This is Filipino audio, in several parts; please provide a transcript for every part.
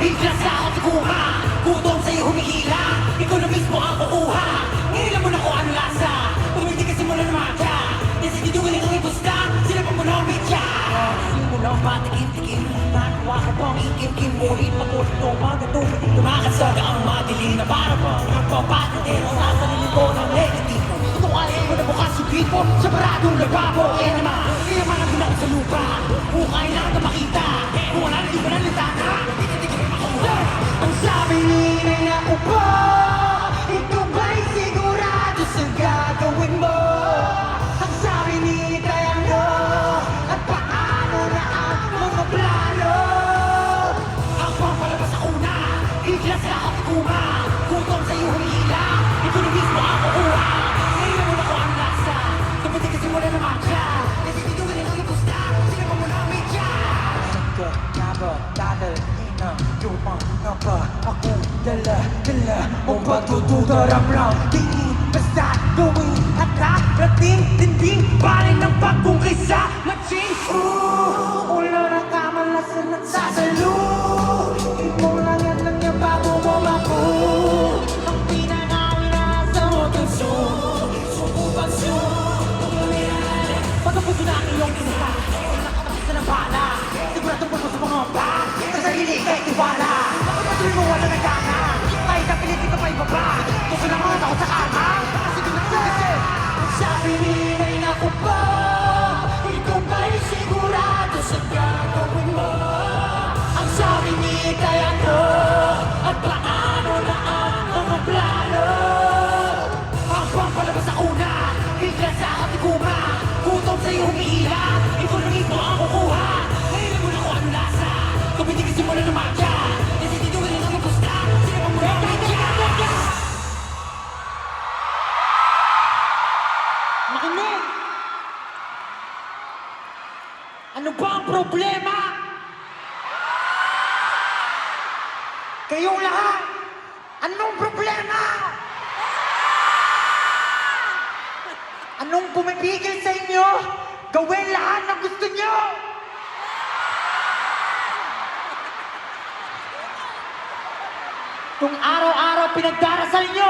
bigla sa ako tiguha. Gutom sa'yo humihila, ikaw na mismo ang kukuha. Ngayon mo na kung ano lasa, pumili kasi mo na naman ka. Decidido ka nang ibusta, sinapan mo na ang media. Simulang patikim-tikim, nagawa ko pang ikim-kim. Ngunit pag-ulit ng mga tubig, lumakasaga ang madilim na para bang nagpapatitero sa sarili ko ng negatibo. Tutukayan mo na bukas yung tipo sa paradong lababo. Kaya naman ang ginako sa lupa, hukay lang na makita. Kung wala na di ba nalitana, titigil ako. Ang sabi ni Inay ako po, ikaw ba'y sigurado sa gagawin mo? Ang sabi ni Itay ano, at paano na ang mga plano? Ang pampalabas ako na, higlas na ako kuma. Gutom sa'yo humihila, ito na mismo ang kukuha. Ngayon mo na ko ang lasa, kapatid kasi wala naman siya. Kasi dito ka nilang ipusta, sinapan mo na ang media. Saka nga ba, dahil lumang nga ba ako dala mong pagtututarap lang. Di basta gawin at karating, hindi balik ng pagkungkisa. Maching, ulo na kamalasan at sasalo. Di mo lang yan lang yan bago mo mako. Ang pinangawin na sa motonso, sukupan siyo. Pagkapuso na ang iyong kinita, nakatakas na ng bala. Siguradong puso sa mga pa, sa sarili kay tiwala. Patuloy mo wala na gana, kahit ang pilitin ka pa ibaba. Gusto na mga tao sa kama, sige na kasi. Sabi ni Inay na ko po, ikaw ba'y sigurado sa gagawin mo? Ang sabi ni Itay ano, at paano na ang mga plano? Ang pampalabas sa una, higla sa katiguma. Gutom sa'yo humihila, ikaw na mismo ang kukuha. Ngayon mo na kung ano lasa, kapit kasi mo na naman siya. Kasi dito ka nilang ipusta, sinapan mo na ang media. Makinig! Ano ba ang problema? Kayong lahat, anong problema? Anong pumipigil sa inyo? Gawin lahat ng gusto nyo! Kung araw-araw pinagdarasal nyo,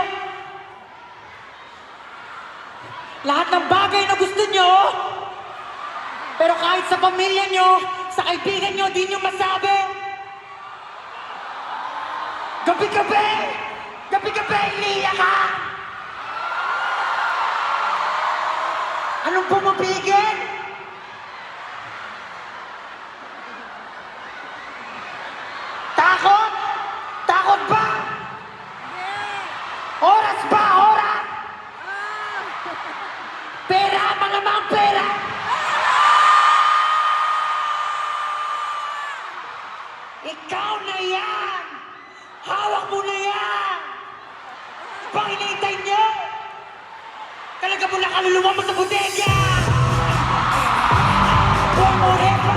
lahat ng bagay na gusto nyo, pero kahit sa pamilya nyo, sa kaibigan nyo, di nyo masabi. Gabi-gabi! Gabi-gabi, iniiyak ka! Anong pumapigil? Takot? Takot ba? Oras ba? Oras? Pera, mga pera! Ikaw na yan! Hawak mo na yan! Pang hinihintay niyo! Talaga mo na kaluluwa mo sa bodega! Huwag mo repa!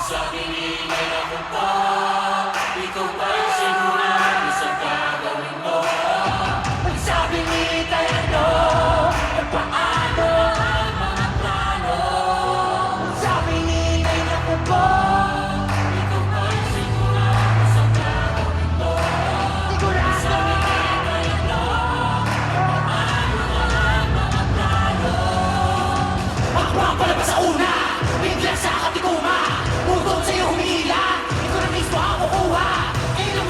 Sabi ni Inay ako po, ikaw ba'y sigurado sa gagawin mo? Ang sabi ni Itay ano, at paano ang mga plano? Ang sabi ni Inay ako po, Ikaw ba'y sigurado sa gagawin mo? sigurado. Sabi ni Inay ano, paano ang mga plano? Ang pampalabas sa una, bigla sa katikuma. Gutom sa'yo humihila, ito na mismo ang kukuha. Ngayon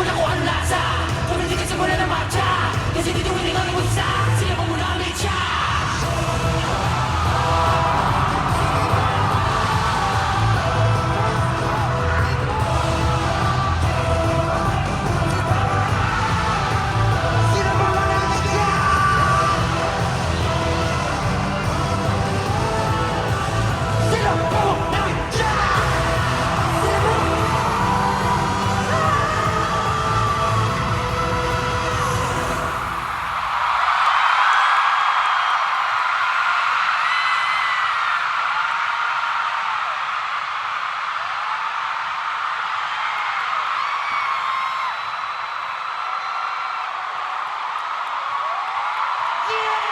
you!